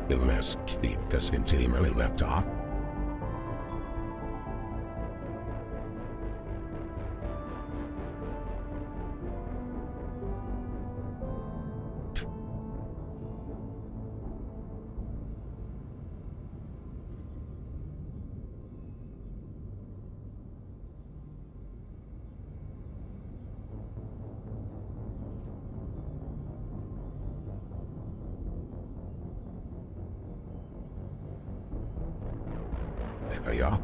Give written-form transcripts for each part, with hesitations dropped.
Ilmeisesti käsin silmällä taa. Ja.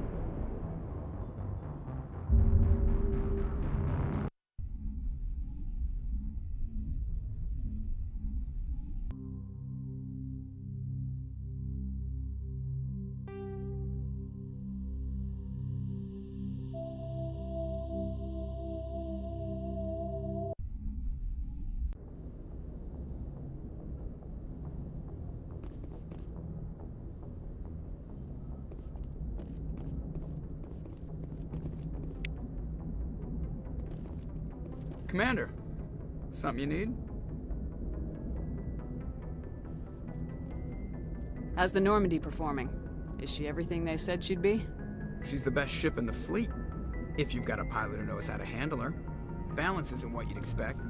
Commander, something you need? How's the Normandy performing? Is she everything they said she'd be? She's the best ship in the fleet, if you've got a pilot who knows how to handle her. Balance isn't what you'd expect.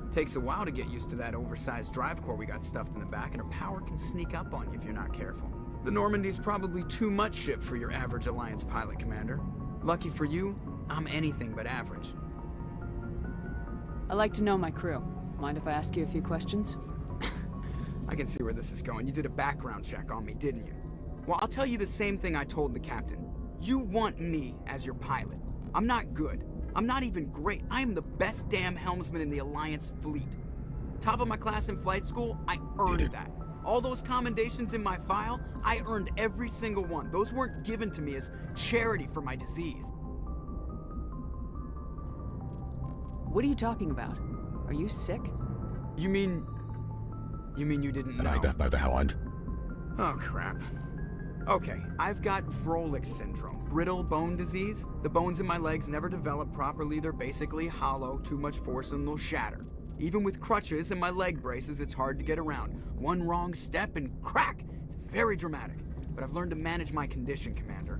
Takes a while to get used to that oversized drive core we got stuffed in the back, and her power can sneak up on you if you're not careful. The Normandy's probably too much ship for your average Alliance pilot, Commander. Lucky for you, I'm anything but average. I like to know my crew. Mind if I ask you a few questions? I can see where this is going. You did a background check on me, didn't you? Well, I'll tell you the same thing I told the captain. You want me as your pilot. I'm not good. I'm not even great. I am the best damn helmsman in the Alliance fleet. Top of my class in flight school, I earned that. All those commendations in my file, I earned every single one. Those weren't given to me as charity for my disease. What are you talking about? Are you sick? You mean you didn't know? By the Howland. Oh, crap. Okay, I've got Vrolik syndrome, brittle bone disease. The bones in my legs never develop properly. They're basically hollow, too much force and they'll shatter. Even with crutches and my leg braces, it's hard to get around. One wrong step and crack! It's very dramatic. But I've learned to manage my condition, Commander.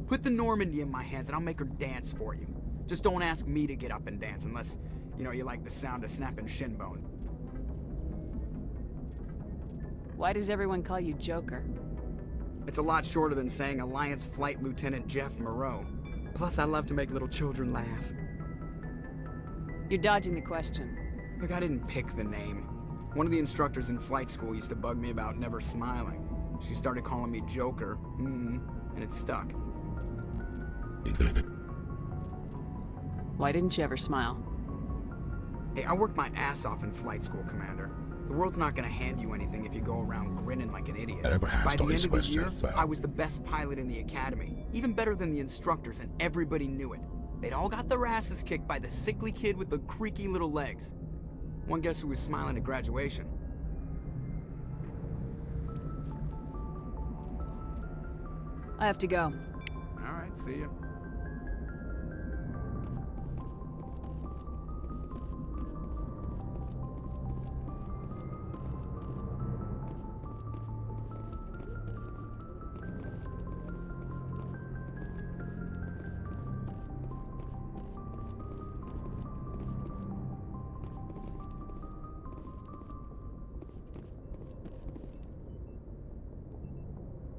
Put the Normandy in my hands and I'll make her dance for you. Just don't ask me to get up and dance unless, you like the sound of snapping shin bone. Why does everyone call you Joker? It's a lot shorter than saying Alliance Flight Lieutenant Jeff Moreau. Plus, I love to make little children laugh. You're dodging the question. Look, I didn't pick the name. One of the instructors in flight school used to bug me about never smiling. She started calling me Joker, and it stuck. Why didn't you ever smile? Hey, I worked my ass off in flight school, Commander. The world's not gonna hand you anything if you go around grinning like an idiot. By the end of the year, I was the best pilot in the academy. Even better than the instructors, and everybody knew it. They'd all got their asses kicked by the sickly kid with the creaky little legs. One guess who was smiling at graduation? I have to go. All right, see ya.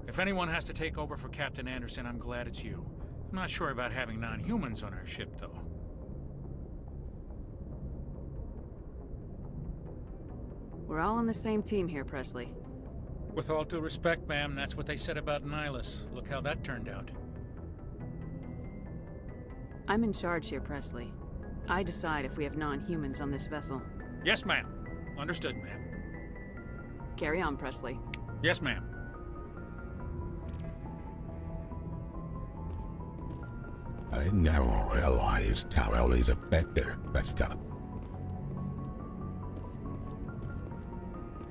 If anyone has to take over for Captain Anderson, I'm glad it's you. I'm not sure about having non-humans on our ship, though. We're all on the same team here, Presley. With all due respect, ma'am, that's what they said about Nihilus. Look how that turned out. I'm in charge here, Presley. I decide if we have non-humans on this vessel. Yes, ma'am. Understood, ma'am. Carry on, Presley. Yes, ma'am. I never realized how well is a better besta.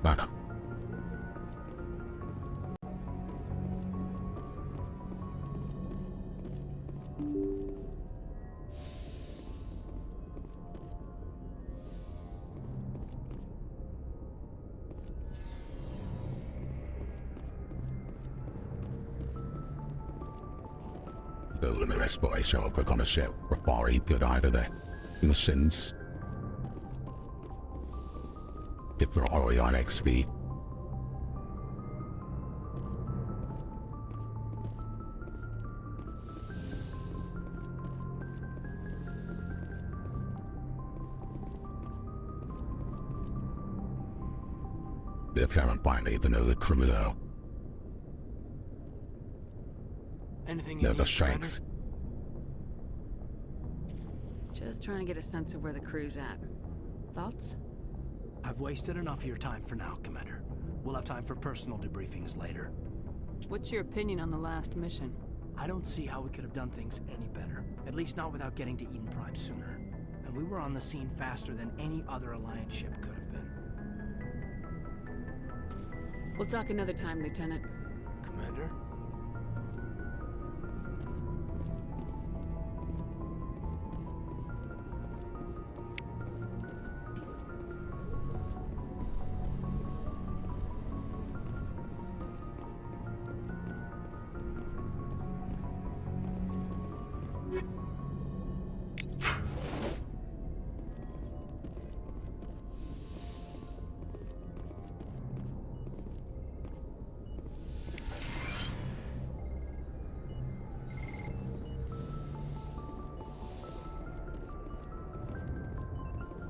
But med respiration kan komme selv, og bare ikke dig det der. Innocence. Det får jeg XP. Det kan man bare need to know the criminal. Anything you Never need, Commander? shanks. Just trying to get a sense of where the crew's at. Thoughts? I've wasted enough of your time for now, Commander. We'll have time for personal debriefings later. What's your opinion on the last mission? I don't see how we could have done things any better. At least not without getting to Eden Prime sooner. And we were on the scene faster than any other Alliance ship could have been. We'll talk another time, Lieutenant. Commander?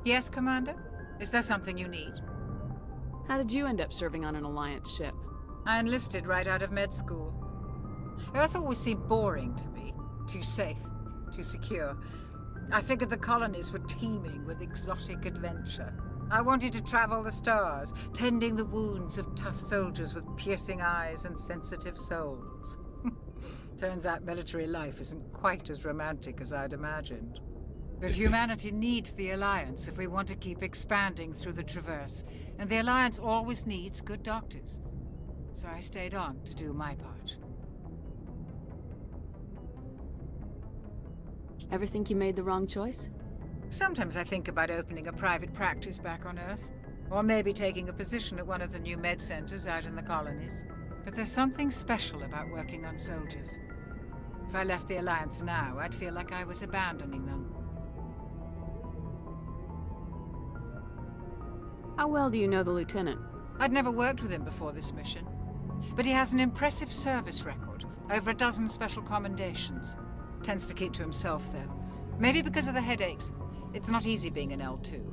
Yes, Commander? Is there something you need? How did you end up serving on an Alliance ship? I enlisted right out of med school. Earth always seemed boring to me. Too safe, too secure. I figured the colonies were teeming with exotic adventure. I wanted to travel the stars, tending the wounds of tough soldiers with piercing eyes and sensitive souls. Turns out military life isn't quite as romantic as I'd imagined. But humanity needs the Alliance if we want to keep expanding through the Traverse, and the Alliance always needs good doctors. So I stayed on to do my part. Ever think you made the wrong choice? Sometimes I think about opening a private practice back on Earth, or maybe taking a position at one of the new med centers out in the colonies. But there's something special about working on soldiers. If I left the Alliance now, I'd feel like I was abandoning them. How well do you know the Lieutenant? I'd never worked with him before this mission, but he has an impressive service record, over a dozen special commendations. Tends to keep to himself, though. Maybe because of the headaches. It's not easy being an L2.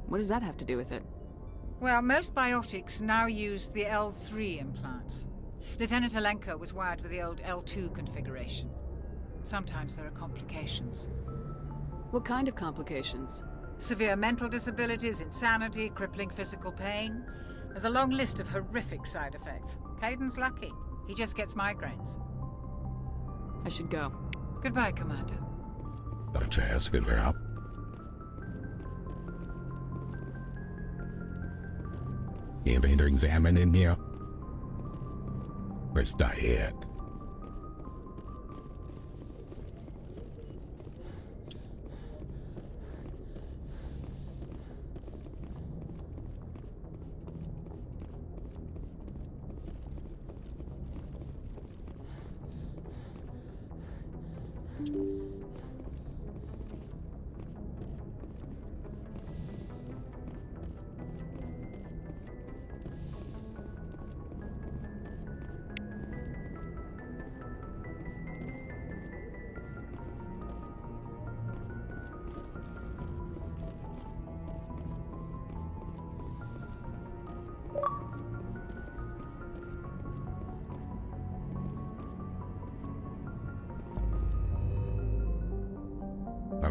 What does that have to do with it? Well, most biotics now use the L3 implants. Lieutenant Alenko was wired with the old L2 configuration. Sometimes there are complications. What kind of complications? Severe mental disabilities, insanity, crippling physical pain. There's a long list of horrific side effects. Caden's lucky. He just gets migraines. I should go. Goodbye, Commander. Got a chance to get her out. You been examining here? Where's the head?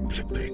Musically.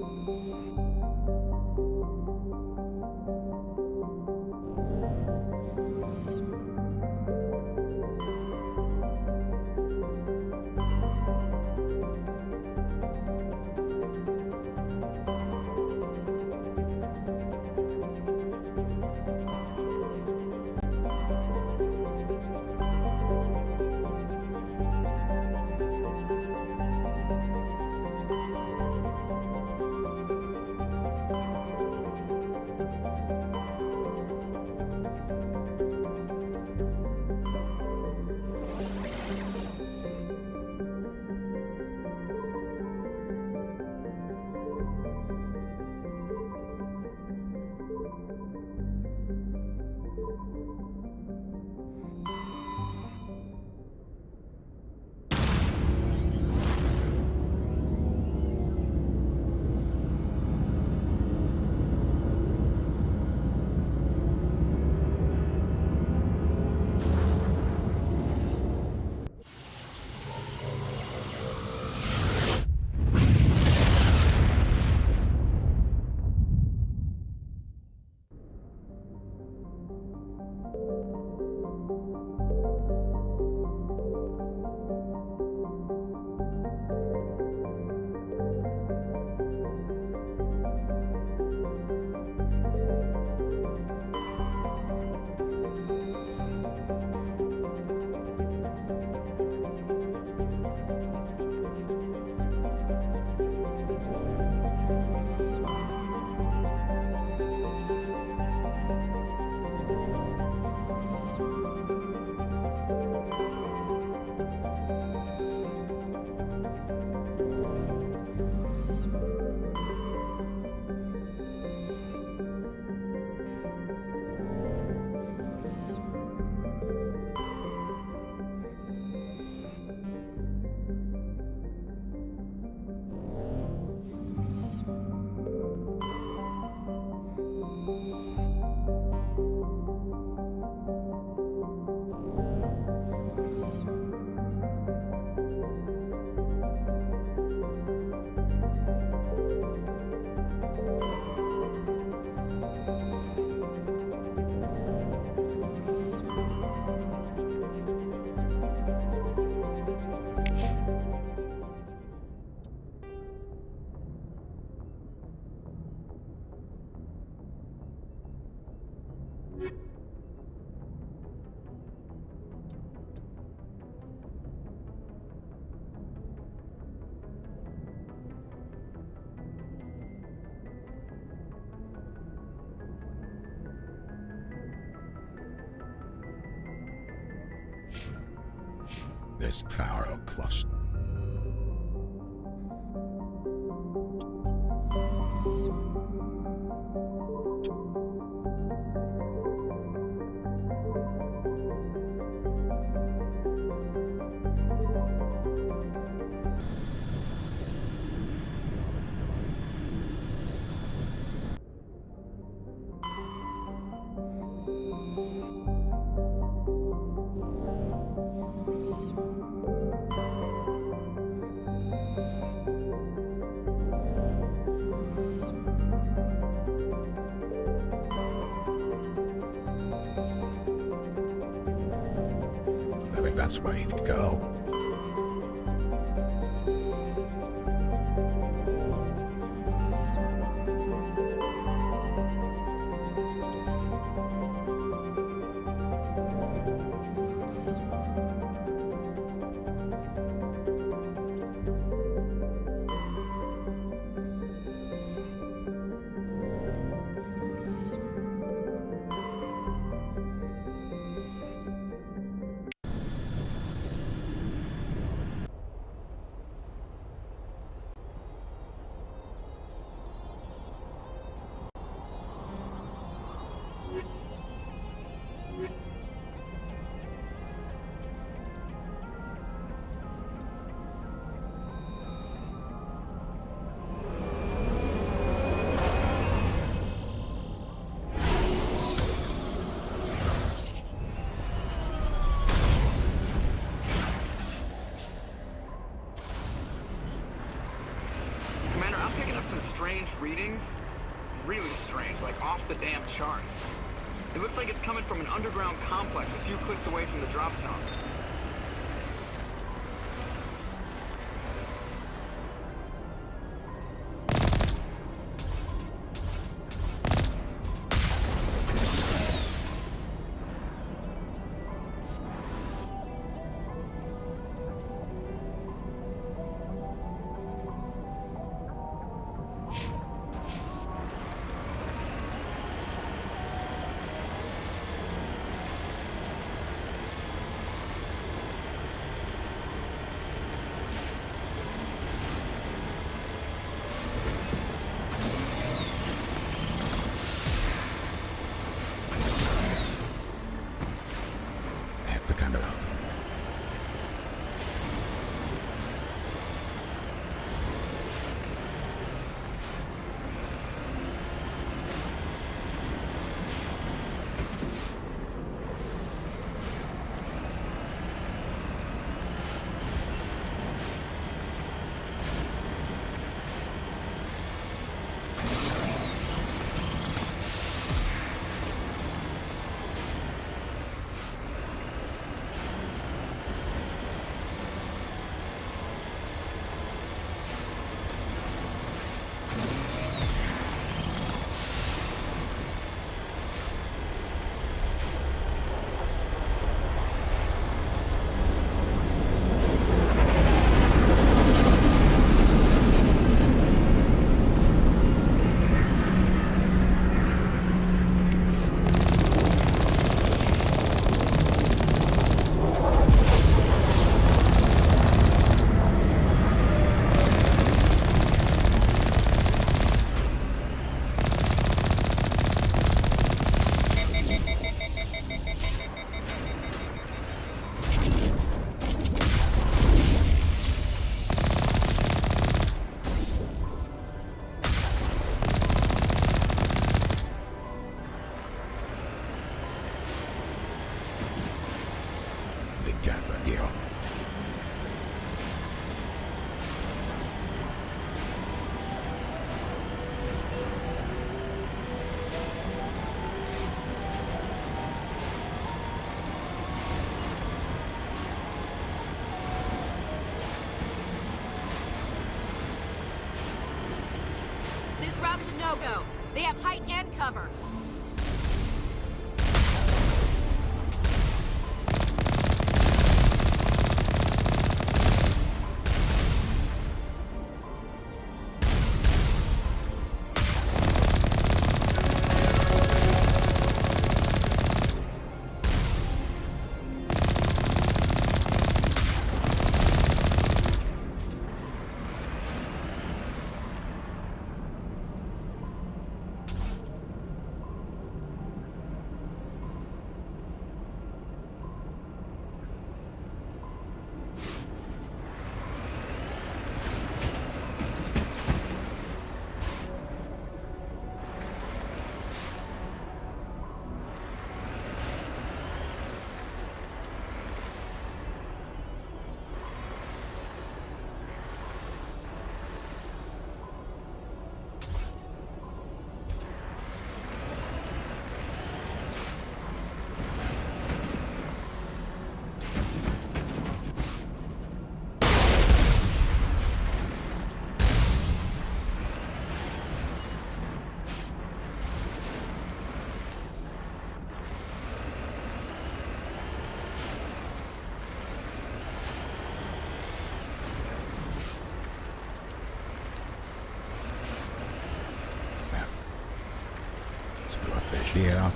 This power cluster. I think that's where you could go. Commander, I'm picking up some strange readings. Really strange, like off the damn charts. It looks like it's coming from an underground complex a few clicks away from the drop zone. no-go. They have height and cover. Yeah.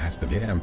Has to be him.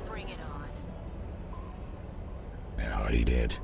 Bring it on. Yeah, he did.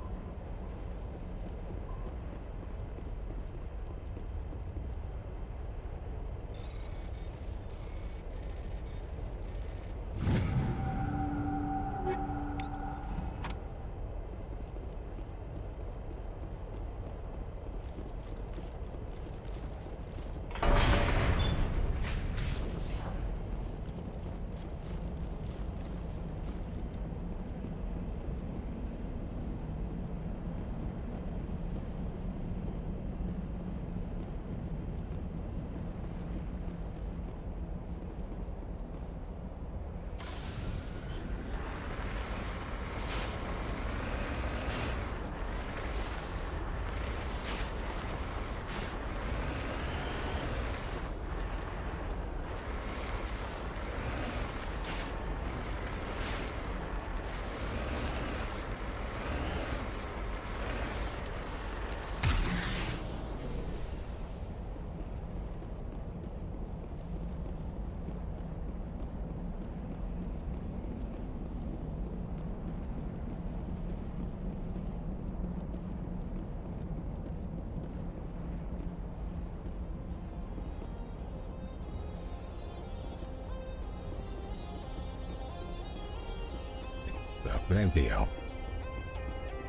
Plenty.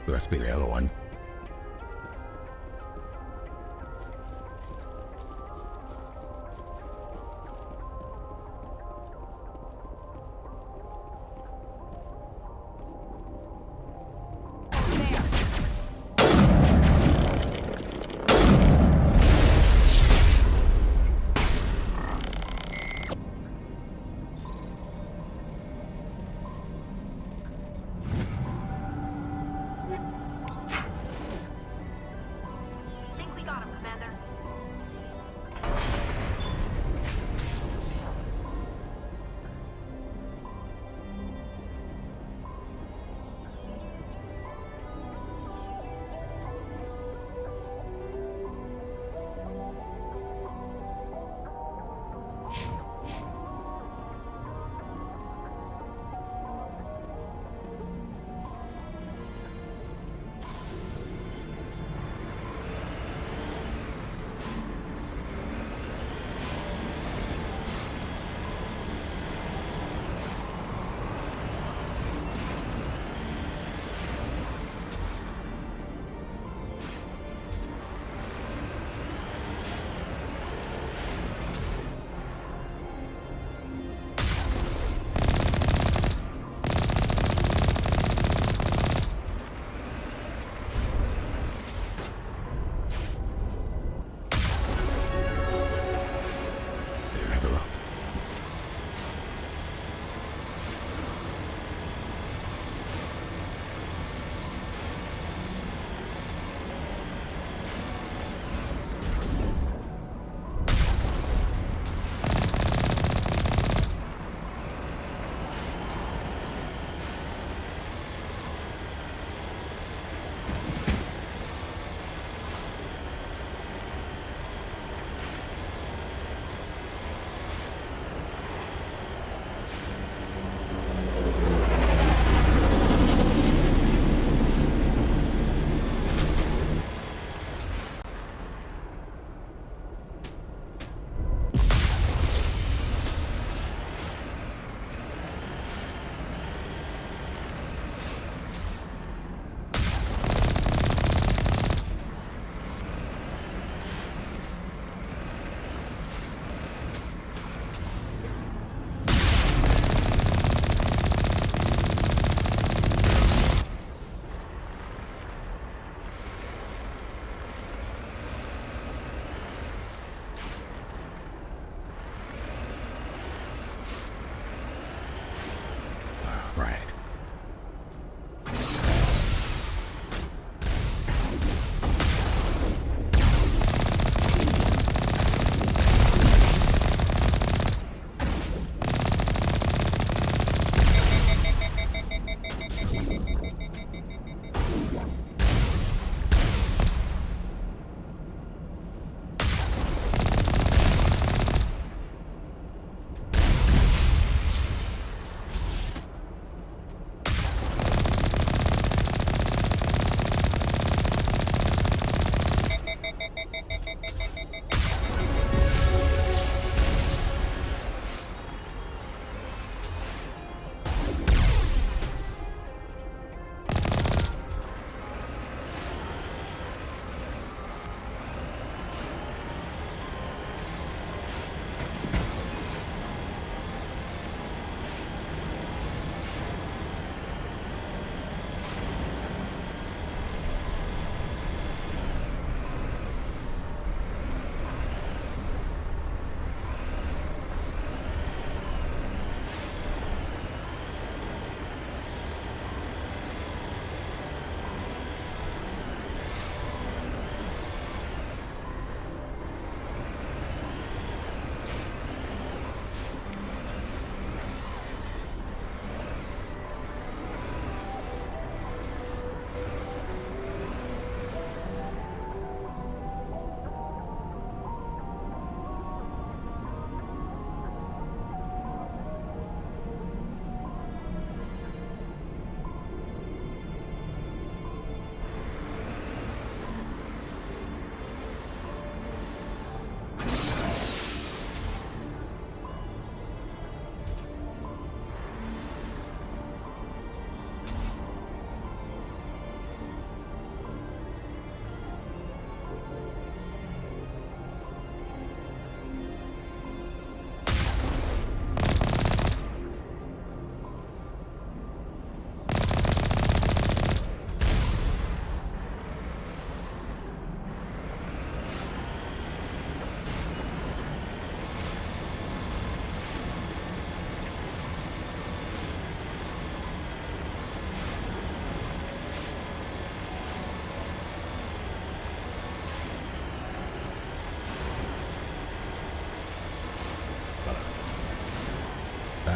Must be the other one.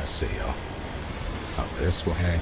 I see you. Up this way.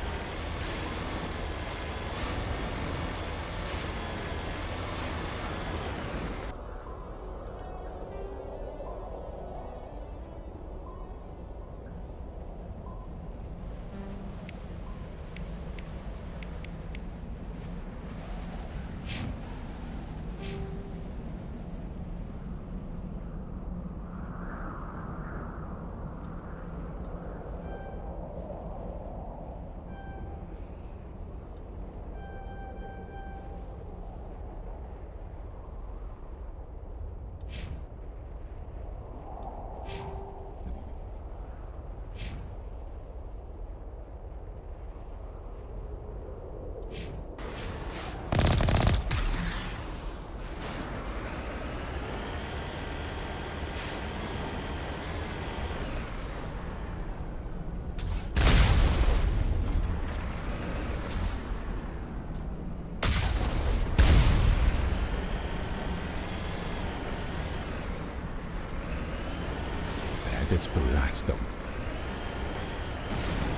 I just blast them.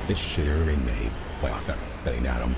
It's shearing me. Well, I'm getting at them.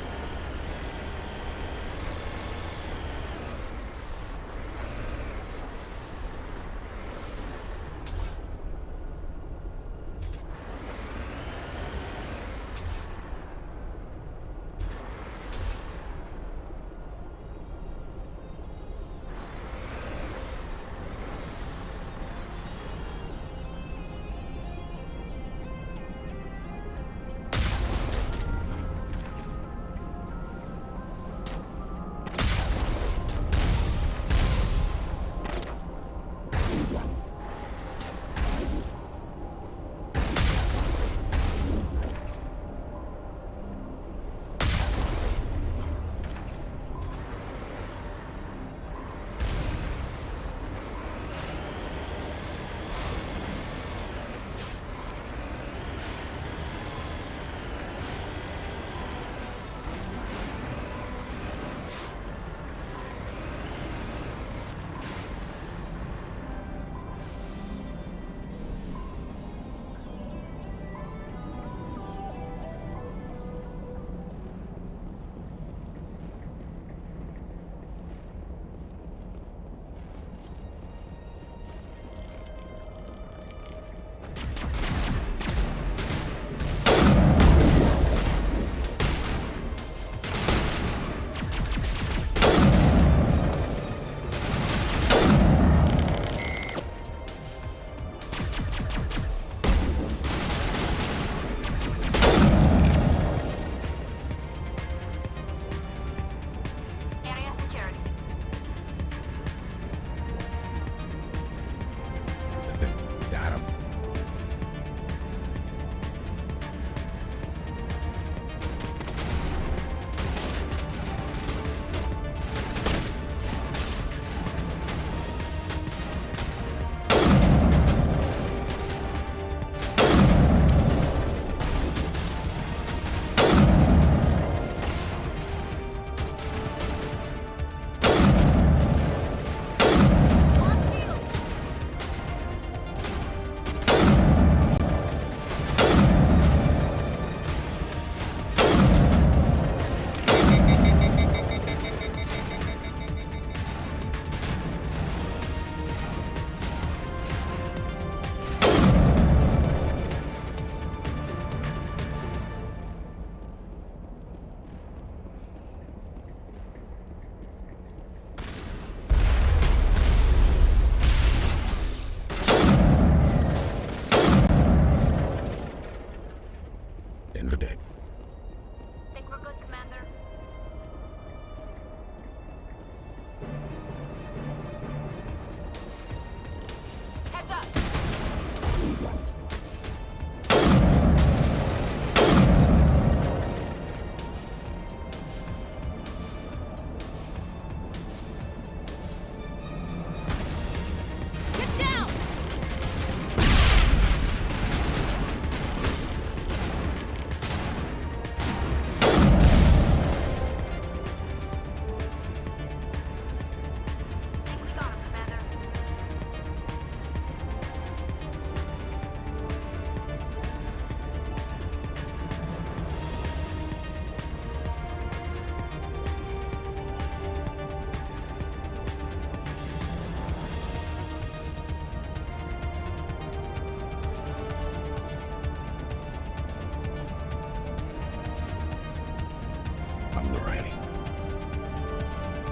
hungry.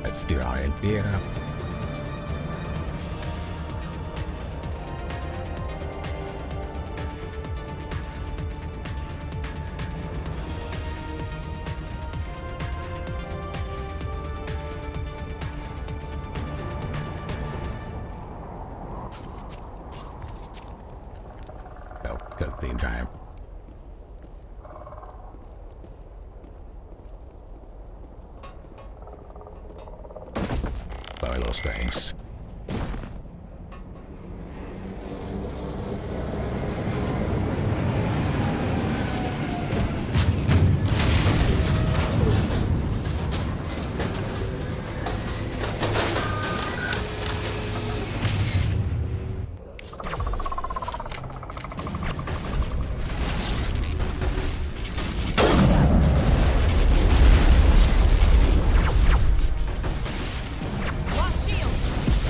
Let's get our beer. Oh, good thing time. Bye, those things. Lost shield!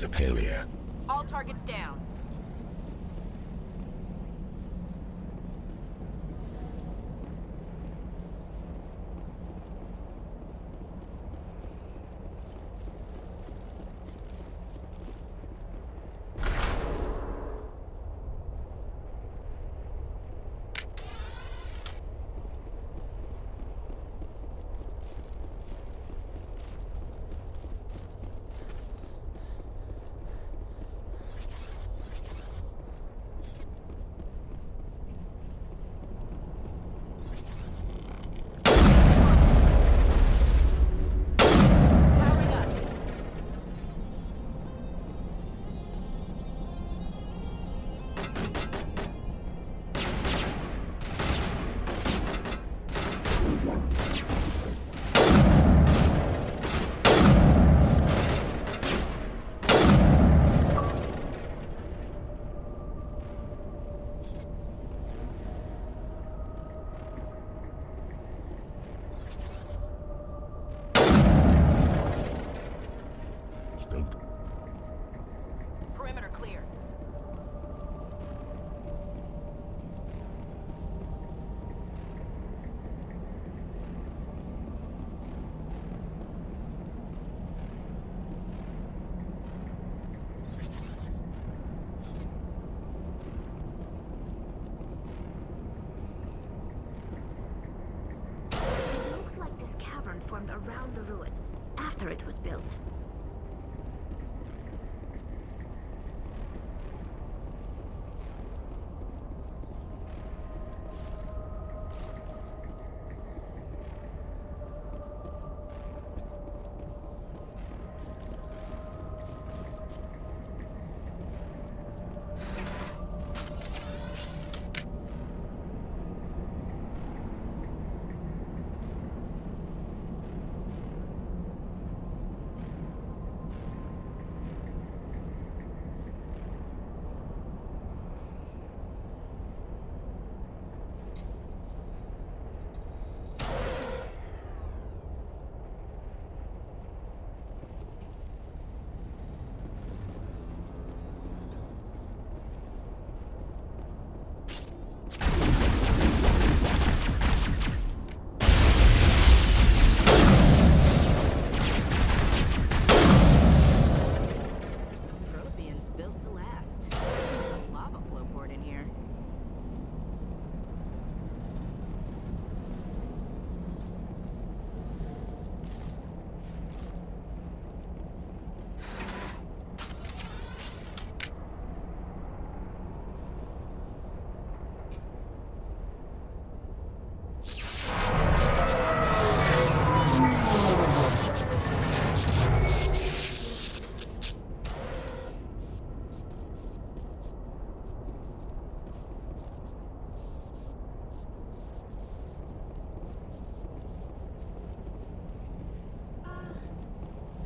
superior. All targets down. Powering up. Still Perimeter clear. It looks like this cavern formed around the ruin, after it was built. Prothean's built to last. There's a lava flow port in here.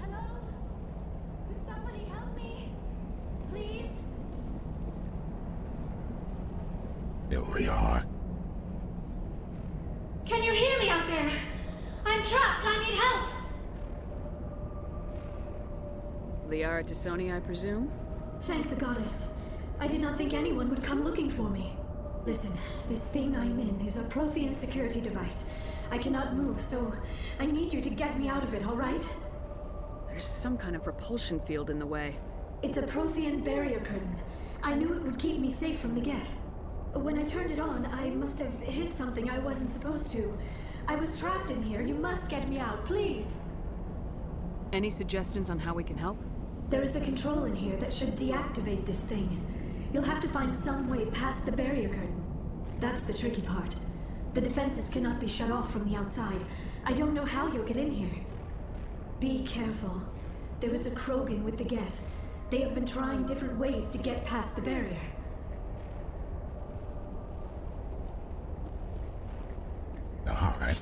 Hello? Could somebody help me? Please? here we are. Can you hear me out there? I'm trapped. I need help. Liara Tassoni, I presume? Thank the goddess. I did not think anyone would come looking for me. Listen, this thing I'm in is a Prothean security device. I cannot move, so I need you to get me out of it, all right? There's some kind of repulsion field in the way. It's a Prothean barrier curtain. I knew it would keep me safe from the Geth. When I turned it on, I must have hit something I wasn't supposed to. I was trapped in here. You must get me out, please. Any suggestions on how we can help? There is a control in here that should deactivate this thing. You'll have to find some way past the barrier curtain. That's the tricky part. The defenses cannot be shut off from the outside. I don't know how you'll get in here. Be careful. There is a Krogan with the Geth. They have been trying different ways to get past the barrier. All right.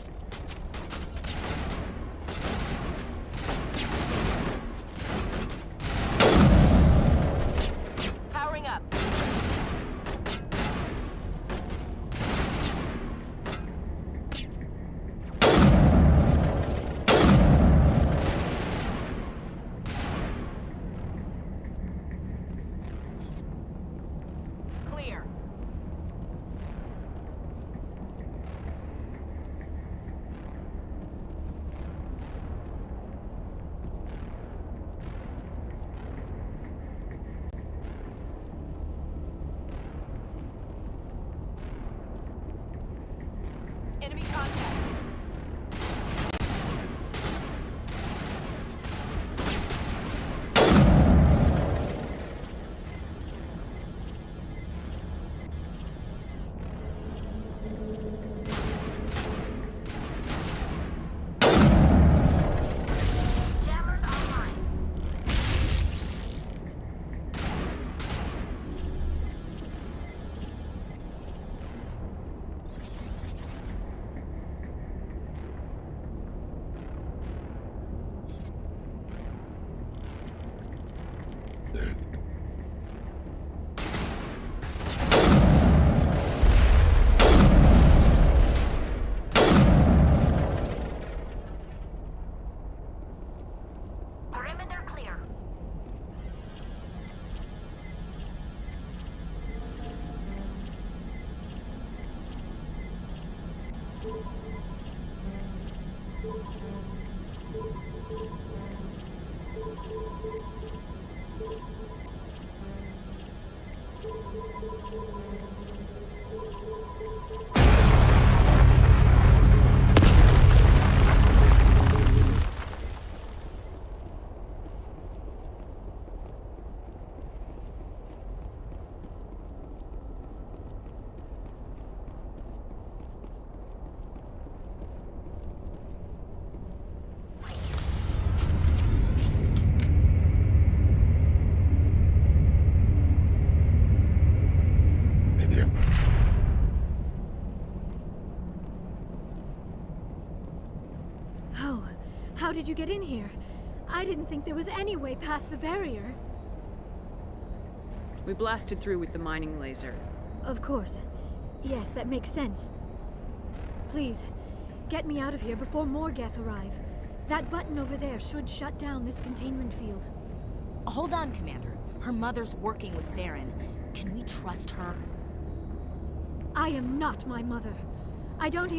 Powering up. Perimeter clear. In here. Oh, how did you get in here? I didn't think there was any way past the barrier. We blasted through with the mining laser. Of course. Yes, that makes sense. Please, get me out of here before more Geth arrive. That button over there should shut down this containment field. Hold on, Commander. Her mother's working with Saren. Can we trust her? I am not my mother. I don't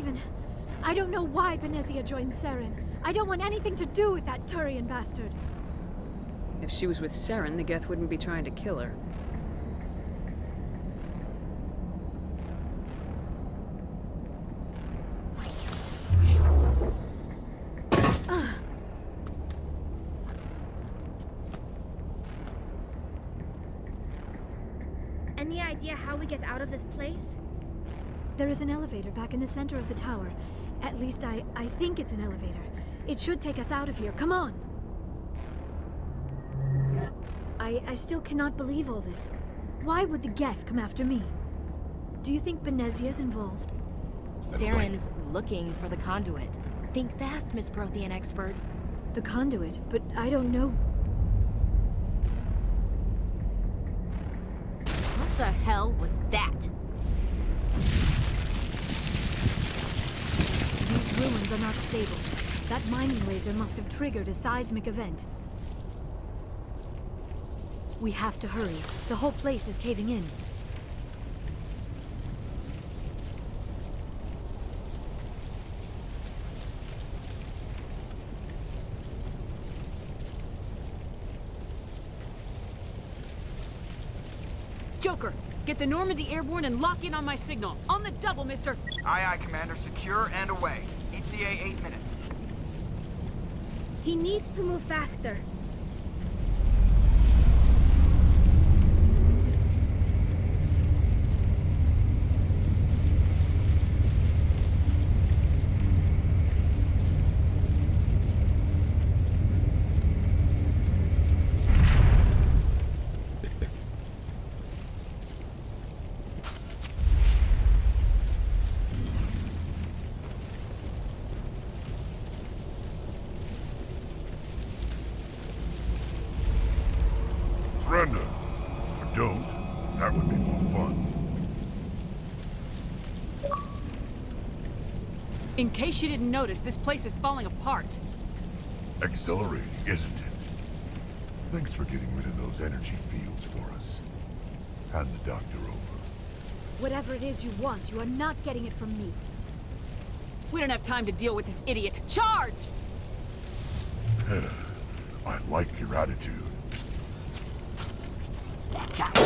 know why Benezia joined Saren. I don't want anything to do with that Turian bastard. If she was with Saren, the Geth wouldn't be trying to kill her. Any idea how we get out of this place? There is an elevator back in the center of the tower. At least I think it's an elevator. It should take us out of here. Come on! I still cannot believe all this. Why would the Geth come after me? Do you think Benezia's involved? Saren's looking for the conduit. Think fast, Miss Prothean expert. The conduit, but I don't know. What the hell was that? These ruins are not stable. That mining laser must have triggered a seismic event. We have to hurry. The whole place is caving in. Joker, get the Normandy airborne and lock in on my signal. On the double, mister! Aye, aye, Commander. Secure and away. ETA 8 minutes. He needs to move faster. Surrender. Or don't. That would be more fun. In case you didn't notice, this place is falling apart. Exhilarating, isn't it? Thanks for getting rid of those energy fields for us. Hand the doctor over. Whatever it is you want, you are not getting it from me. We don't have time to deal with this idiot. Charge! I like your attitude. Powering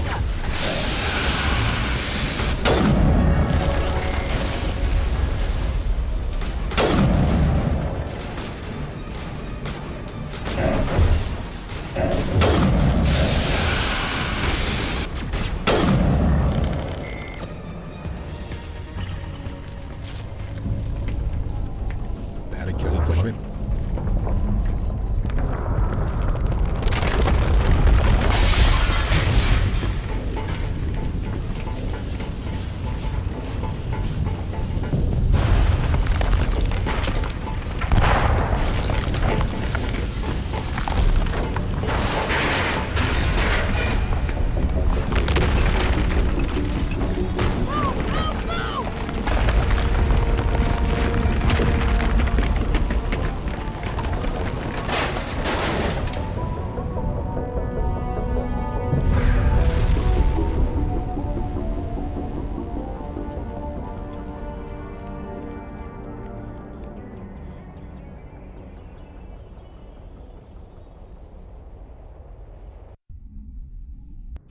up.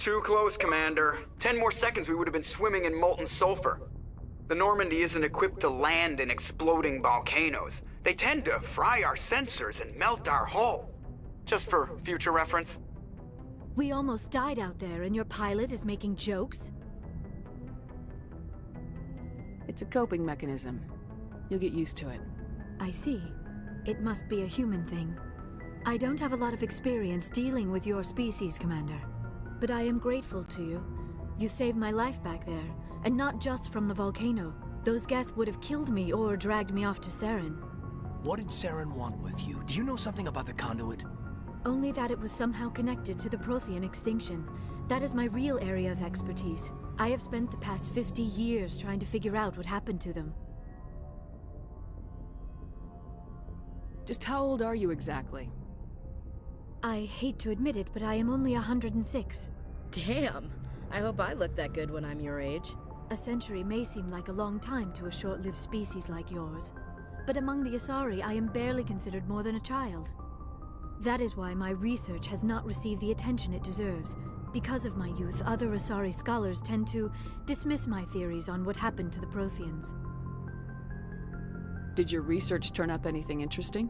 Too close, Commander. 10 more seconds we would have been swimming in molten sulfur. The Normandy isn't equipped to land in exploding volcanoes. They tend to fry our sensors and melt our hull. Just for future reference. We almost died out there, and your pilot is making jokes? It's a coping mechanism. You'll get used to it. I see. It must be a human thing. I don't have a lot of experience dealing with your species, Commander. But I am grateful to you. You saved my life back there, and not just from the volcano. Those Geth would have killed me or dragged me off to Saren. What did Saren want with you? Do you know something about the conduit? Only that it was somehow connected to the Prothean extinction. That is my real area of expertise. I have spent the past 50 years trying to figure out what happened to them. Just how old are you exactly? I hate to admit it, but I am only 106. Damn! I hope I look that good when I'm your age. A century may seem like a long time to a short-lived species like yours, but among the Asari, I am barely considered more than a child. That is why my research has not received the attention it deserves. Because of my youth, other Asari scholars tend to dismiss my theories on what happened to the Protheans. Did your research turn up anything interesting?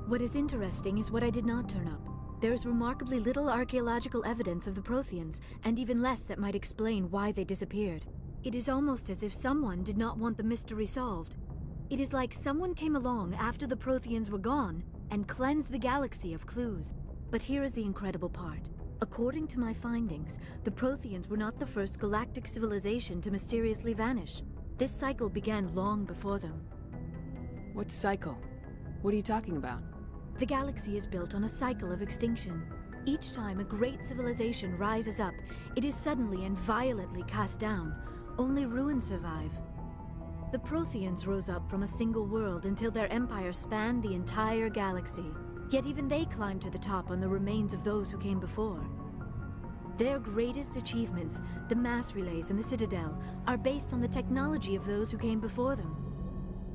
What is interesting is what I did not turn up. There is remarkably little archaeological evidence of the Protheans, and even less that might explain why they disappeared. It is almost as if someone did not want the mystery solved. It is like someone came along after the Protheans were gone and cleansed the galaxy of clues. But here is the incredible part. According to my findings, the Protheans were not the first galactic civilization to mysteriously vanish. This cycle began long before them. What cycle? What are you talking about? The galaxy is built on a cycle of extinction. Each time a great civilization rises up, it is suddenly and violently cast down. Only ruins survive. The Protheans rose up from a single world until their empire spanned the entire galaxy. Yet even they climbed to the top on the remains of those who came before. Their greatest achievements, the mass relays and the Citadel, are based on the technology of those who came before them.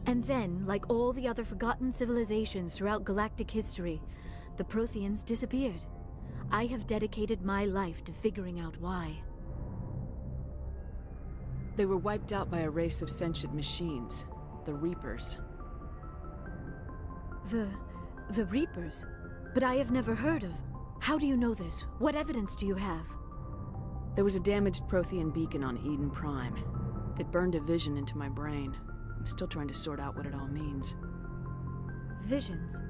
And then, like all the other forgotten civilizations throughout galactic history, the Protheans disappeared. I have dedicated my life to figuring out why. They were wiped out by a race of sentient machines, the Reapers. The Reapers? But I have never heard of. How do you know this? What evidence do you have? There was a damaged Prothean beacon on Eden Prime. It burned a vision into my brain. I'm still trying to sort out what it all means. Visions?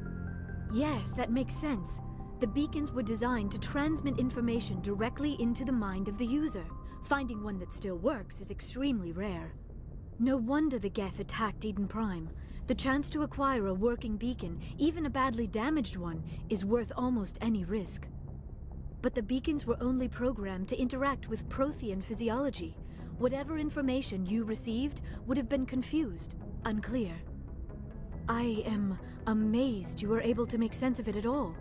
Yes, that makes sense. The beacons were designed to transmit information directly into the mind of the user. Finding one that still works is extremely rare. No wonder the Geth attacked Eden Prime. The chance to acquire a working beacon, even a badly damaged one, is worth almost any risk. But the beacons were only programmed to interact with Prothean physiology. Whatever information you received would have been confused, unclear. I am amazed you were able to make sense of it at all.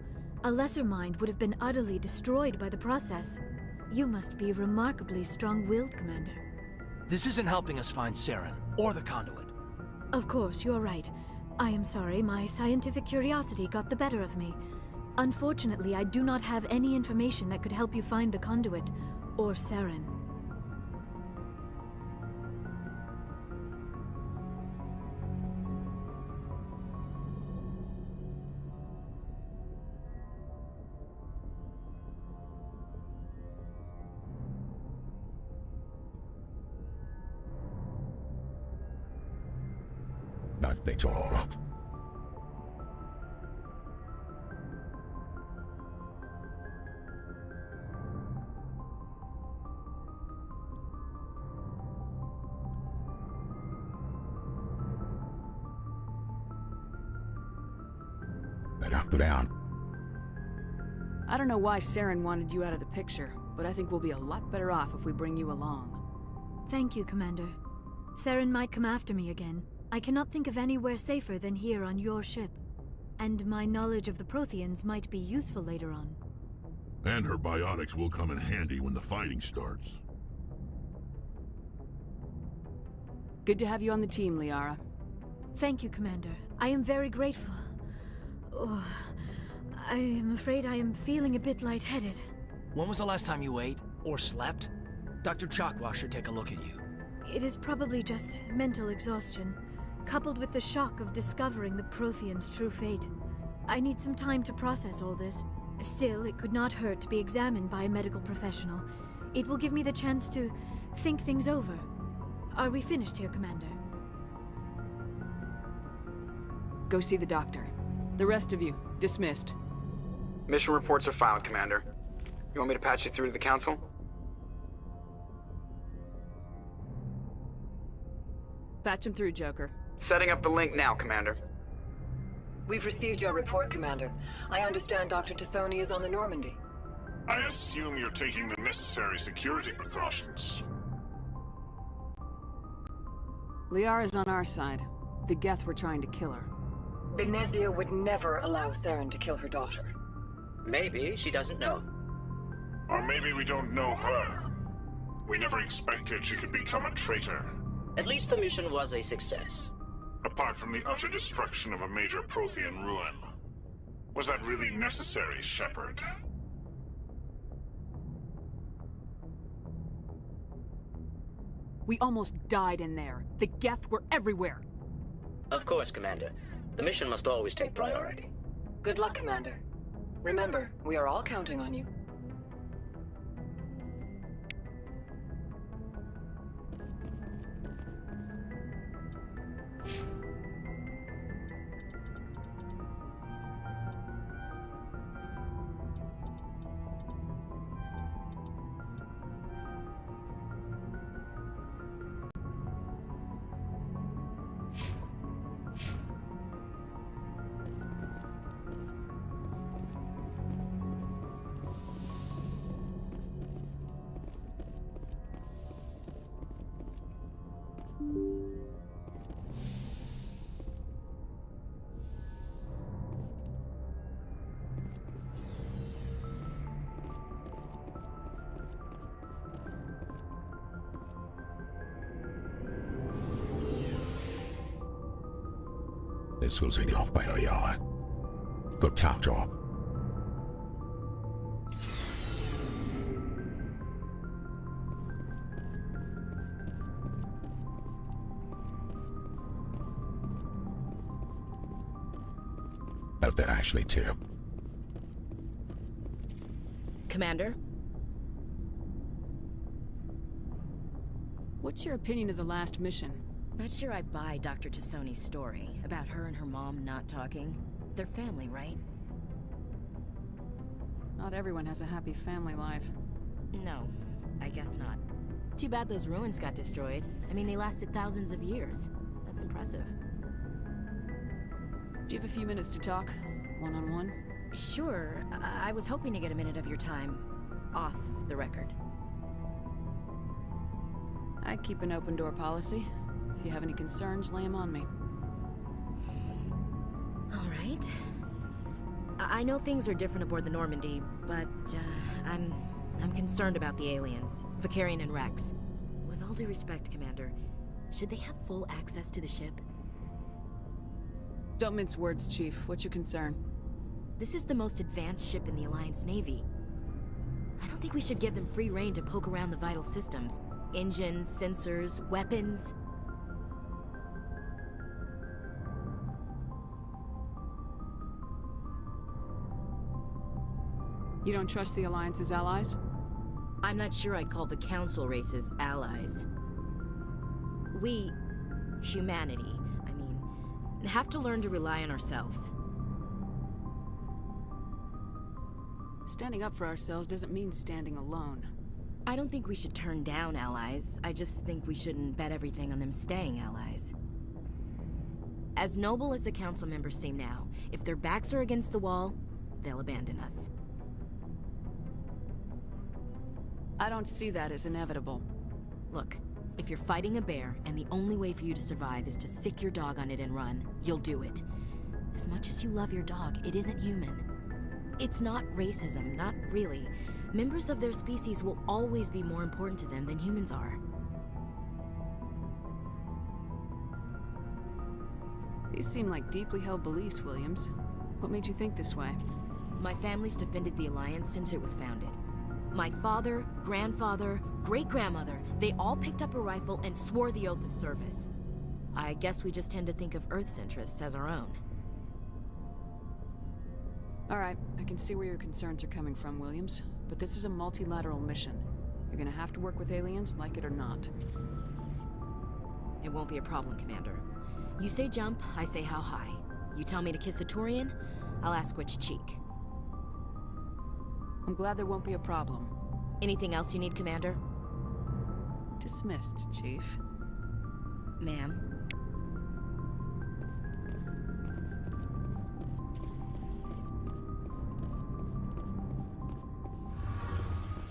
A lesser mind would have been utterly destroyed by the process. You must be remarkably strong-willed, Commander. This isn't helping us find Saren, or the conduit. Of course, you're right. I am sorry, my scientific curiosity got the better of me. Unfortunately, I do not have any information that could help you find the conduit, or Saren. That's all. Better go down. I don't know why Saren wanted you out of the picture, but I think we'll be a lot better off if we bring you along. Thank you, Commander. Saren might come after me again. I cannot think of anywhere safer than here on your ship. And my knowledge of the Protheans might be useful later on. And her biotics will come in handy when the fighting starts. Good to have you on the team, Liara. Thank you, Commander. I am very grateful. Oh, I am afraid I am feeling a bit lightheaded. When was the last time you ate? Or slept? Dr. Chakwa should take a look at you. It is probably just mental exhaustion, coupled with the shock of discovering the Prothean's true fate. I need some time to process all this. Still, it could not hurt to be examined by a medical professional. It will give me the chance to think things over. Are we finished here, Commander? Go see the doctor. The rest of you, dismissed. Mission reports are filed, Commander. You want me to patch you through to the Council? Patch him through, Joker. Setting up the link now, Commander. We've received your report, Commander. I understand Dr. Tassoni is on the Normandy. I assume you're taking the necessary security precautions. Liara's on our side. The Geth were trying to kill her. Benezia would never allow Saren to kill her daughter. Maybe she doesn't know. Or maybe we don't know her. We never expected she could become a traitor. At least the mission was a success. Apart from the utter destruction of a major Prothean ruin. Was that really necessary, Shepard? We almost died in there. The Geth were everywhere. Of course, Commander. The mission must always take priority. Good luck, Commander. Remember, we are all counting on you. This will see off by Liara. Good talk, job. Out there, Ashley, too. Commander? What's your opinion of the last mission? Not sure I buy Dr. Tassoni's story about her and her mom not talking. They're family, right? Not everyone has a happy family life. No, I guess not. Too bad those ruins got destroyed. I mean, they lasted thousands of years. That's impressive. Do you have a few minutes to talk? One-on-one? Sure. I was hoping to get a minute of your time off the record. I keep an open door policy. If you have any concerns, lay them on me. All right. I know things are different aboard the Normandy, but I'm concerned about the aliens, Vicarian and Rex. With all due respect, Commander, should they have full access to the ship? Don't mince words, Chief. What's your concern? This is the most advanced ship in the Alliance Navy. I don't think we should give them free rein to poke around the vital systems. Engines, sensors, weapons. You don't trust the Alliance's allies? I'm not sure I'd call the Council races allies. We, humanity, have to learn to rely on ourselves. Standing up for ourselves doesn't mean standing alone. I don't think we should turn down allies. I just think we shouldn't bet everything on them staying allies. As noble as the council members seem now, if their backs are against the wall, they'll abandon us. I don't see that as inevitable. Look, if you're fighting a bear and the only way for you to survive is to sick your dog on it and run, you'll do it. As much as you love your dog, it isn't human. It's not racism, not really. Members of their species will always be more important to them than humans are. These seem like deeply held beliefs, Williams. What made you think this way? My family's defended the Alliance since it was founded. My father, grandfather, great-grandmother, they all picked up a rifle and swore the oath of service. I guess we just tend to think of Earth's interests as our own. All right, I can see where your concerns are coming from, Williams. But this is a multilateral mission. You're gonna have to work with aliens, like it or not. It won't be a problem, Commander. You say jump, I say how high. You tell me to kiss a Turian, I'll ask which cheek. I'm glad there won't be a problem. Anything else you need, Commander? Dismissed, Chief. Ma'am.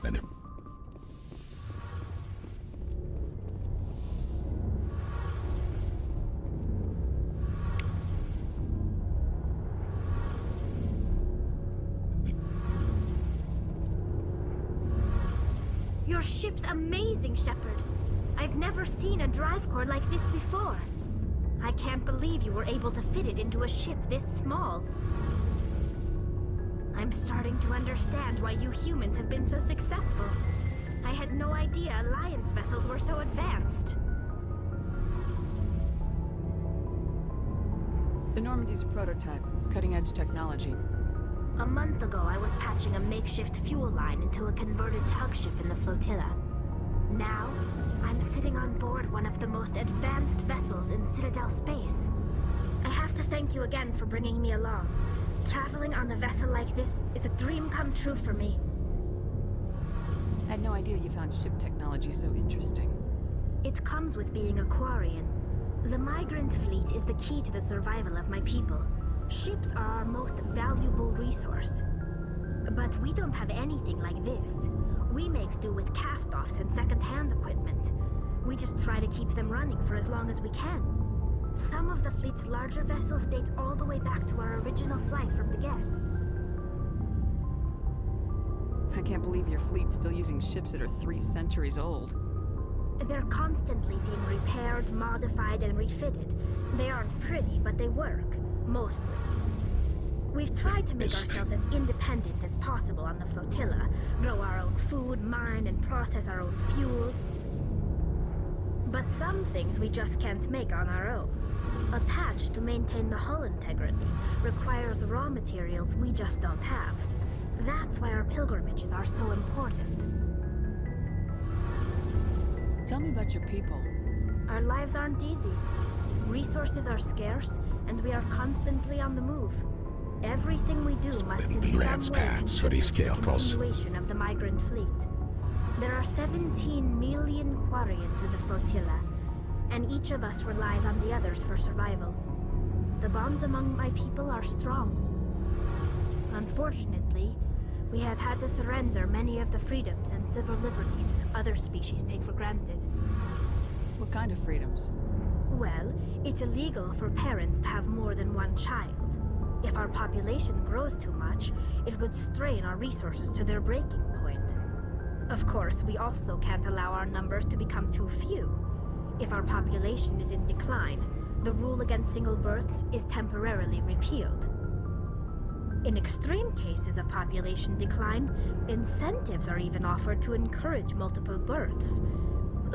And Your ship's amazing, Shepard. I've never seen a drive core like this before. I can't believe you were able to fit it into a ship this small. I'm starting to understand why you humans have been so successful. I had no idea Alliance vessels were so advanced. The Normandy's a prototype, cutting-edge technology. A month ago, I was patching a makeshift fuel line into a converted tug ship in the flotilla. Now, I'm sitting on board one of the most advanced vessels in Citadel space. I have to thank you again for bringing me along. Traveling on a vessel like this is a dream come true for me. I had no idea you found ship technology so interesting. It comes with being a Quarian. The migrant fleet is the key to the survival of my people. Ships are our most valuable resource. But we don't have anything like this. We make do with cast-offs and second-hand equipment. We just try to keep them running for as long as we can. Some of the fleet's larger vessels date all the way back to our original flight from the Geth. I can't believe your fleet's still using ships that are 3 centuries old. They're constantly being repaired, modified, and refitted. They aren't pretty, but they work. Mostly. We've tried to make ourselves as independent as possible on the flotilla, grow our own food, mine, and process our own fuel. But some things we just can't make on our own. A patch to maintain the hull integrity requires raw materials we just don't have. That's why our pilgrimages are so important. Tell me about your people. Our lives aren't easy. Resources are scarce, and we are constantly on the move. Everything we do must in some way contribute to the continuation of the migrant fleet. There are 17 million Quarians in the flotilla, and each of us relies on the others for survival. The bonds among my people are strong. Unfortunately, we have had to surrender many of the freedoms and civil liberties other species take for granted. What kind of freedoms? Well, it's illegal for parents to have more than one child. If our population grows too much, it would strain our resources to their breaking point. Of course, we also can't allow our numbers to become too few. If our population is in decline, the rule against single births is temporarily repealed. In extreme cases of population decline, incentives are even offered to encourage multiple births,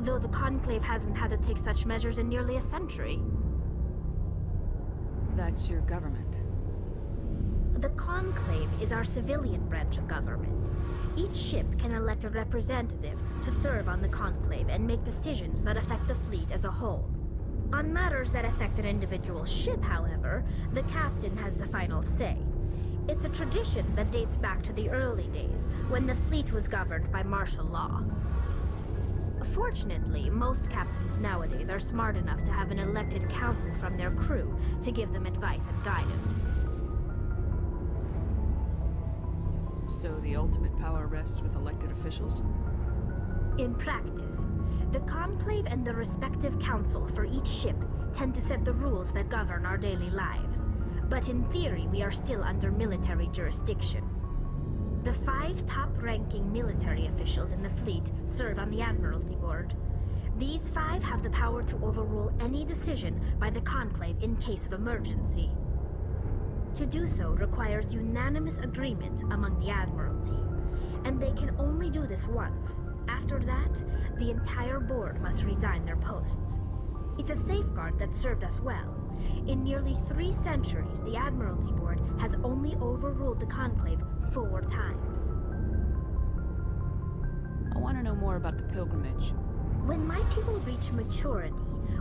though the Conclave hasn't had to take such measures in nearly a century. That's your government. The Conclave is our civilian branch of government. Each ship can elect a representative to serve on the Conclave and make decisions that affect the fleet as a whole. On matters that affect an individual ship, however, the captain has the final say. It's a tradition that dates back to the early days, when the fleet was governed by martial law. Fortunately, most captains nowadays are smart enough to have an elected council from their crew to give them advice and guidance. So the ultimate power rests with elected officials? In practice, the Conclave and the respective council for each ship tend to set the rules that govern our daily lives. But in theory, we are still under military jurisdiction. The 5 top-ranking military officials in the fleet serve on the Admiralty Board. These 5 have the power to overrule any decision by the Conclave in case of emergency. To do so requires unanimous agreement among the Admiralty, and they can only do this once. After that, the entire board must resign their posts. It's a safeguard that served us well. In nearly 3 centuries, the Admiralty Board has only overruled the Conclave 4 times. I want to know more about the pilgrimage. When my people reach maturity,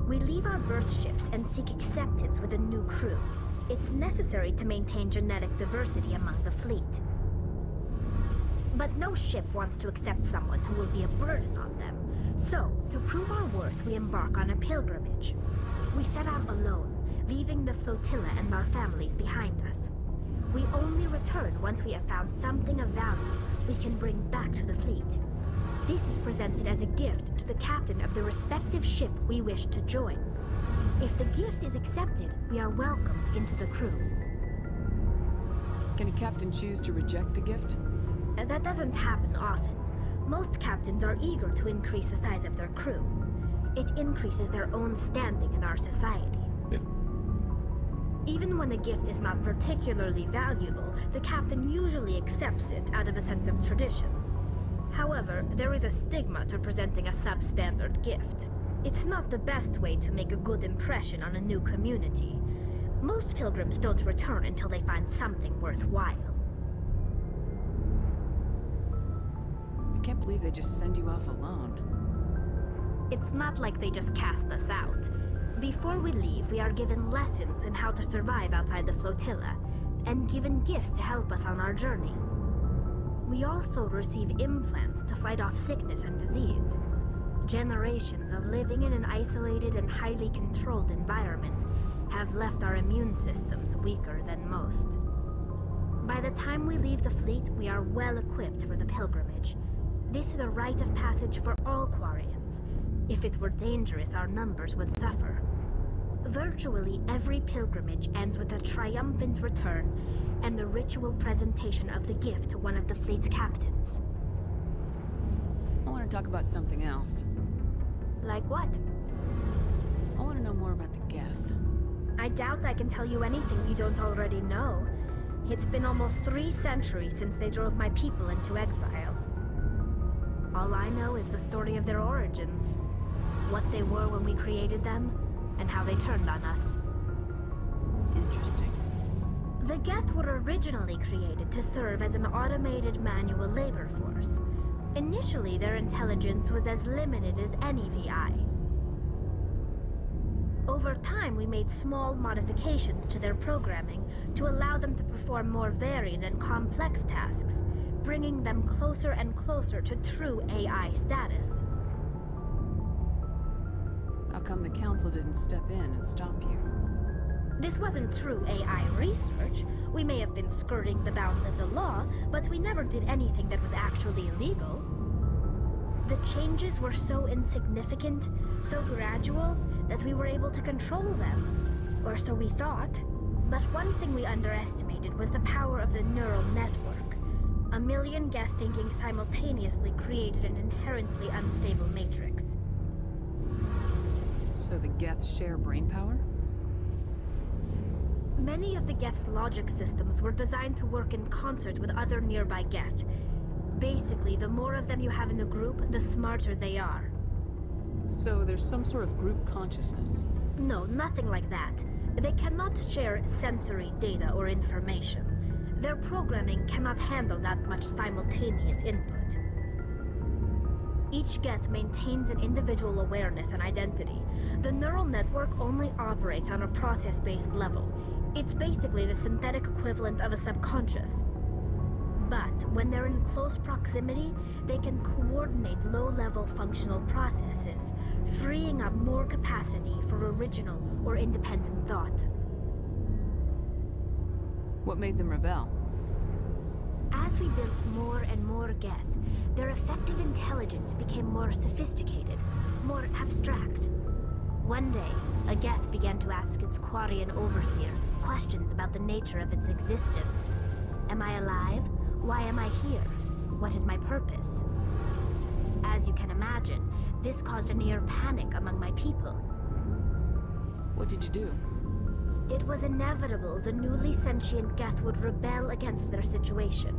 we leave our birth ships and seek acceptance with a new crew. It's necessary to maintain genetic diversity among the fleet. But no ship wants to accept someone who will be a burden on them. So, to prove our worth, we embark on a pilgrimage. We set out alone, leaving the flotilla and our families behind us. We only return once we have found something of value we can bring back to the fleet. This is presented as a gift to the captain of the respective ship we wish to join. If the gift is accepted, we are welcomed into the crew. Can a captain choose to reject the gift? That doesn't happen often. Most captains are eager to increase the size of their crew. It increases their own standing in our society. Even when a gift is not particularly valuable, the captain usually accepts it out of a sense of tradition. However, there is a stigma to presenting a substandard gift. It's not the best way to make a good impression on a new community. Most pilgrims don't return until they find something worthwhile. I can't believe they just send you off alone. It's not like they just cast us out. Before we leave, we are given lessons in how to survive outside the flotilla, and given gifts to help us on our journey. We also receive implants to fight off sickness and disease. Generations of living in an isolated and highly controlled environment have left our immune systems weaker than most. By the time we leave the fleet, we are well equipped for the pilgrimage. This is a rite of passage for all Quarians. If it were dangerous, our numbers would suffer. Virtually every pilgrimage ends with a triumphant return and the ritual presentation of the gift to one of the fleet's captains. I want to talk about something else. Like what? I want to know more about the Geth. I doubt I can tell you anything you don't already know. It's been almost 3 centuries since they drove my people into exile. All I know is the story of their origins. What they were when we created them, and how they turned on us. Interesting. The Geth were originally created to serve as an automated manual labor force. Initially, their intelligence was as limited as any VI. Over time, we made small modifications to their programming to allow them to perform more varied and complex tasks, bringing them closer and closer to true AI status. How come the Council didn't step in and stop you? This wasn't true AI research. We may have been skirting the bounds of the law, but we never did anything that was actually illegal. The changes were so insignificant, so gradual, that we were able to control them. Or so we thought. But one thing we underestimated was the power of the neural network. 1 million Geth thinking simultaneously created an inherently unstable matrix. So the Geth share brainpower? Many of the Geth's logic systems were designed to work in concert with other nearby Geth. Basically, the more of them you have in a group, the smarter they are. So there's some sort of group consciousness? No, nothing like that. They cannot share sensory data or information. Their programming cannot handle that much simultaneous input. Each Geth maintains an individual awareness and identity. The neural network only operates on a process-based level. It's basically the synthetic equivalent of a subconscious. But when they're in close proximity, they can coordinate low-level functional processes, freeing up more capacity for original or independent thought. What made them rebel? As we built more and more Geth, their effective intelligence became more sophisticated, more abstract. One day, a Geth began to ask its Quarian overseer questions about the nature of its existence. Am I alive? Why am I here? What is my purpose? As you can imagine, this caused a near panic among my people. What did you do? It was inevitable the newly sentient Geth would rebel against their situation.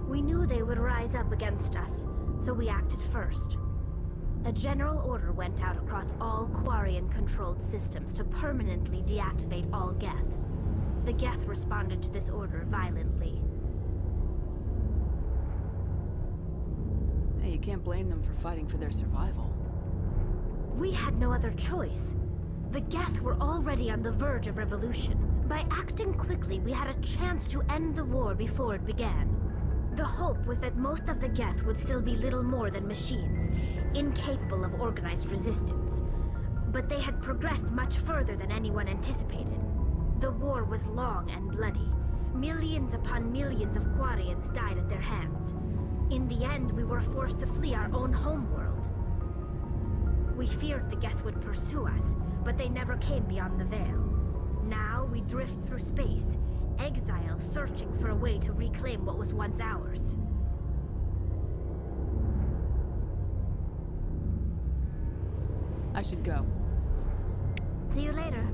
We knew they would rise up against us, so we acted first. A general order went out across all Quarian-controlled systems to permanently deactivate all Geth. The Geth responded to this order violently. Hey, you can't blame them for fighting for their survival. We had no other choice. The Geth were already on the verge of revolution. By acting quickly, we had a chance to end the war before it began. The hope was that most of the Geth would still be little more than machines, incapable of organized resistance. But they had progressed much further than anyone anticipated. The war was long and bloody. Millions upon millions of Quarians died at their hands. In the end, we were forced to flee our own homeworld. We feared the Geth would pursue us, but they never came beyond the Veil. Now we drift through space, exile searching for a way to reclaim what was once ours. I should go. See you later.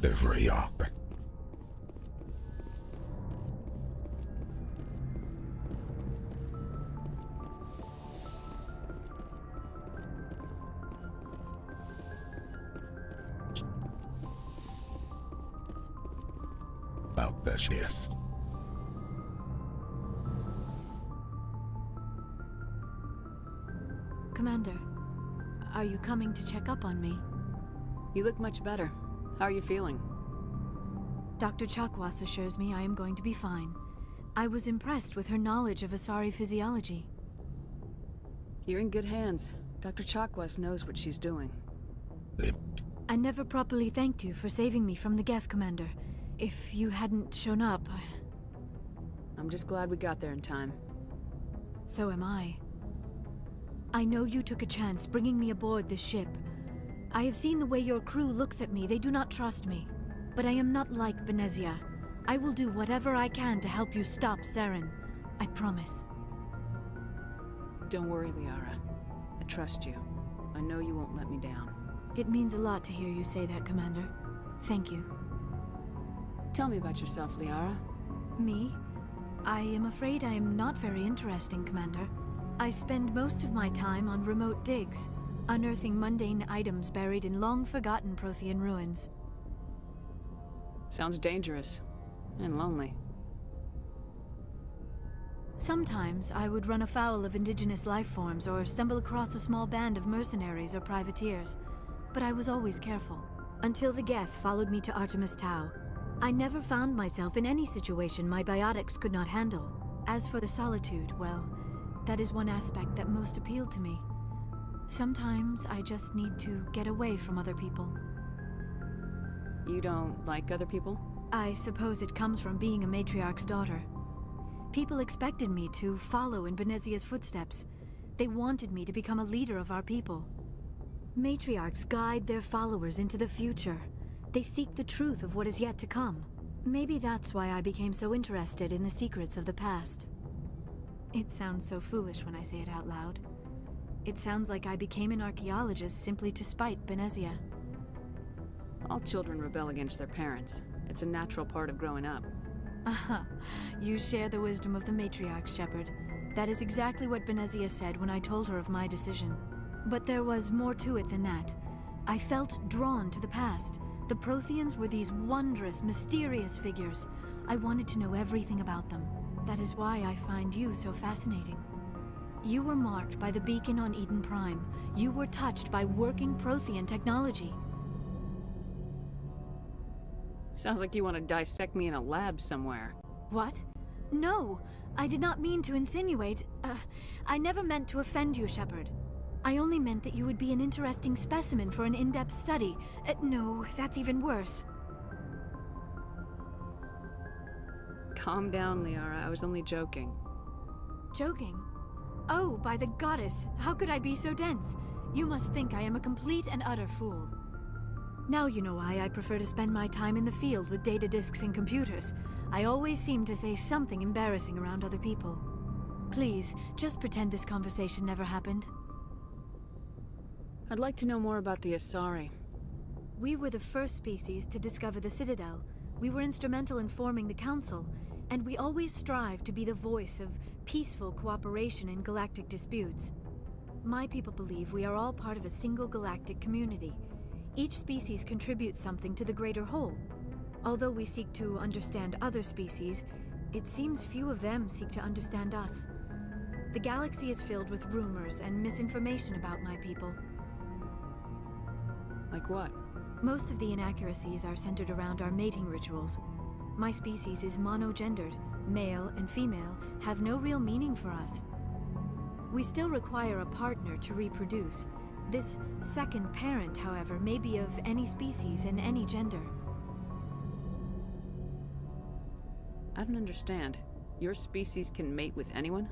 Delivery up. About this, yes. Commander, are you coming to check up on me? You look much better. How are you feeling? Dr. Chakwas assures me I am going to be fine. I was impressed with her knowledge of Asari physiology. You're in good hands. Dr. Chakwas knows what she's doing. I never properly thanked you for saving me from the Geth, Commander. If you hadn't shown up, I'm just glad we got there in time. So am I. I know you took a chance bringing me aboard this ship. I have seen the way your crew looks at me. They do not trust me. But I am not like Benezia. I will do whatever I can to help you stop Saren. I promise. Don't worry, Liara. I trust you. I know you won't let me down. It means a lot to hear you say that, Commander. Thank you. Tell me about yourself, Liara. Me? I am afraid I am not very interesting, Commander. I spend most of my time on remote digs, unearthing mundane items buried in long-forgotten Prothean ruins. Sounds dangerous. And lonely. Sometimes I would run afoul of indigenous life forms or stumble across a small band of mercenaries or privateers. But I was always careful. Until the Geth followed me to Artemis Tau. I never found myself in any situation my biotics could not handle. As for the solitude, well, that is one aspect that most appealed to me. Sometimes I just need to get away from other people. You don't like other people? I suppose it comes from being a matriarch's daughter. People expected me to follow in Benezia's footsteps. They wanted me to become a leader of our people. Matriarchs guide their followers into the future. They seek the truth of what is yet to come. Maybe that's why I became so interested in the secrets of the past. It sounds so foolish when I say it out loud. It sounds like I became an archaeologist simply to spite Benezia. All children rebel against their parents. It's a natural part of growing up. Aha, you share the wisdom of the matriarch, Shepard. That is exactly what Benezia said when I told her of my decision. But there was more to it than that. I felt drawn to the past. The Protheans were these wondrous, mysterious figures. I wanted to know everything about them. That is why I find you so fascinating. You were marked by the beacon on Eden Prime. You were touched by working Prothean technology. Sounds like you want to dissect me in a lab somewhere. What? No, I did not mean to insinuate. I never meant to offend you, Shepard. I only meant that you would be an interesting specimen for an in-depth study. No, that's even worse. Calm down, Liara. I was only joking. Joking? Oh, by the goddess, how could I be so dense? You must think I am a complete and utter fool. Now you know why I prefer to spend my time in the field with data disks and computers. I always seem to say something embarrassing around other people. Please, just pretend this conversation never happened. I'd like to know more about the Asari. We were the first species to discover the Citadel. We were instrumental in forming the Council, and we always strive to be the voice of peaceful cooperation in galactic disputes. My people believe we are all part of a single galactic community. Each species contributes something to the greater whole. Although we seek to understand other species, it seems few of them seek to understand us. The galaxy is filled with rumors and misinformation about my people. Like what? Most of the inaccuracies are centered around our mating rituals. My species is monogendered. Male and female have no real meaning for us. We still require a partner to reproduce. This second parent, however, may be of any species and any gender. I don't understand. Your species can mate with anyone?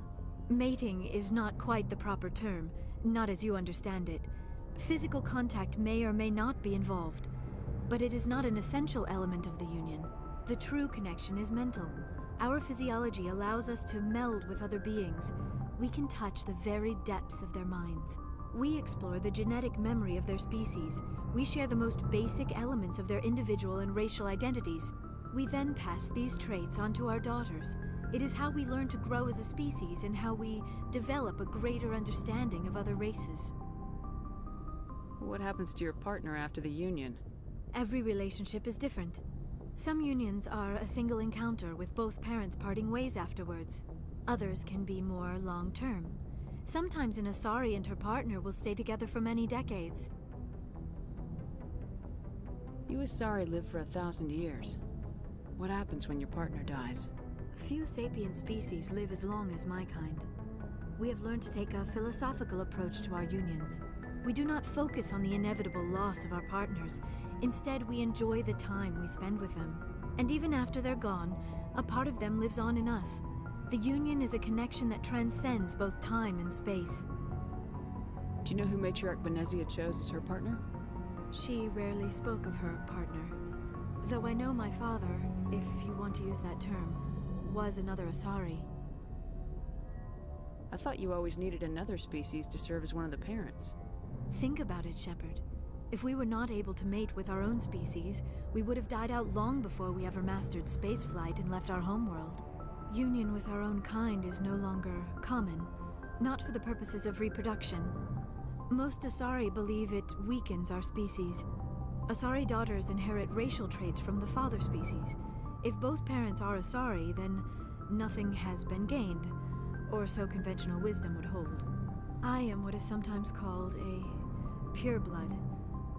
Mating is not quite the proper term, not as you understand it. Physical contact may or may not be involved, but it is not an essential element of the union. The true connection is mental. Our physiology allows us to meld with other beings. We can touch the very depths of their minds. We explore the genetic memory of their species. We share the most basic elements of their individual and racial identities. We then pass these traits on to our daughters. It is how we learn to grow as a species and how we develop a greater understanding of other races. What happens to your partner after the union? Every relationship is different. Some unions are a single encounter with both parents parting ways afterwards. Others can be more long-term. Sometimes an Asari and her partner will stay together for many decades. You Asari live for 1,000 years. What happens when your partner dies? Few sapient species live as long as my kind. We have learned to take a philosophical approach to our unions. We do not focus on the inevitable loss of our partners. Instead, we enjoy the time we spend with them. And even after they're gone, a part of them lives on in us. The union is a connection that transcends both time and space. Do you know who Matriarch Benezia chose as her partner? She rarely spoke of her partner. Though I know my father, if you want to use that term, was another Asari. I thought you always needed another species to serve as one of the parents. Think about it, Shepard. If we were not able to mate with our own species, we would have died out long before we ever mastered spaceflight and left our homeworld. Union with our own kind is no longer common, not for the purposes of reproduction. Most Asari believe it weakens our species. Asari daughters inherit racial traits from the father species. If both parents are Asari, then nothing has been gained, or so conventional wisdom would hold. I am what is sometimes called a pureblood.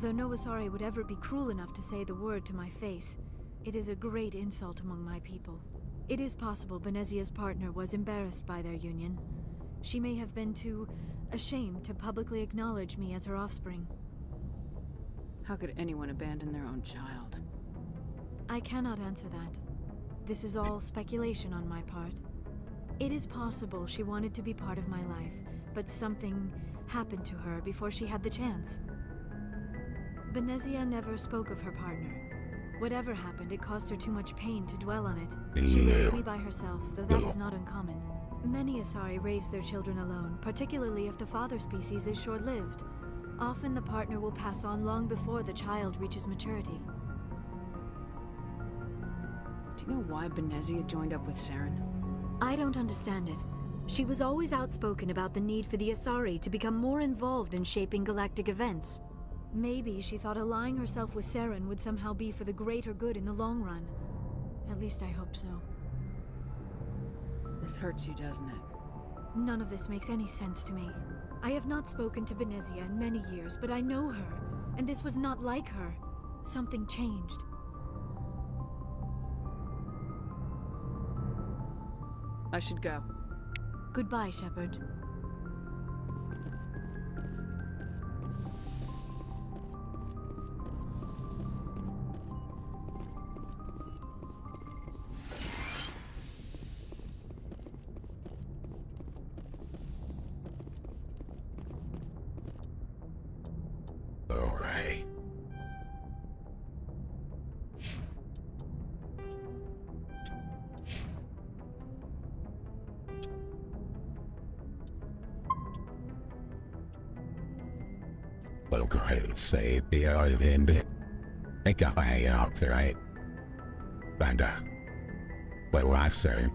Though no Asari would ever be cruel enough to say the word to my face, it is a great insult among my people. It is possible Benezia's partner was embarrassed by their union. She may have been too ashamed to publicly acknowledge me as her offspring. How could anyone abandon their own child? I cannot answer that. This is all speculation on my part. It is possible she wanted to be part of my life, but something happened to her before she had the chance. Benezia never spoke of her partner. Whatever happened, it caused her too much pain to dwell on it. She raised me by herself, though that is not uncommon. Many Asari raise their children alone, particularly if the father species is short-lived. Often the partner will pass on long before the child reaches maturity. Do you know why Benezia joined up with Saren? I don't understand it. She was always outspoken about the need for the Asari to become more involved in shaping galactic events. Maybe she thought allying herself with Saren would somehow be for the greater good in the long run. At least I hope so. This hurts you, doesn't it? None of this makes any sense to me. I have not spoken to Benezia in many years, but I know her, and this was not like her. Something changed. I should go. Goodbye, Shepard. All right. Well, great. Say, be out in bit. Think I'll hang out tonight. And, what will I say?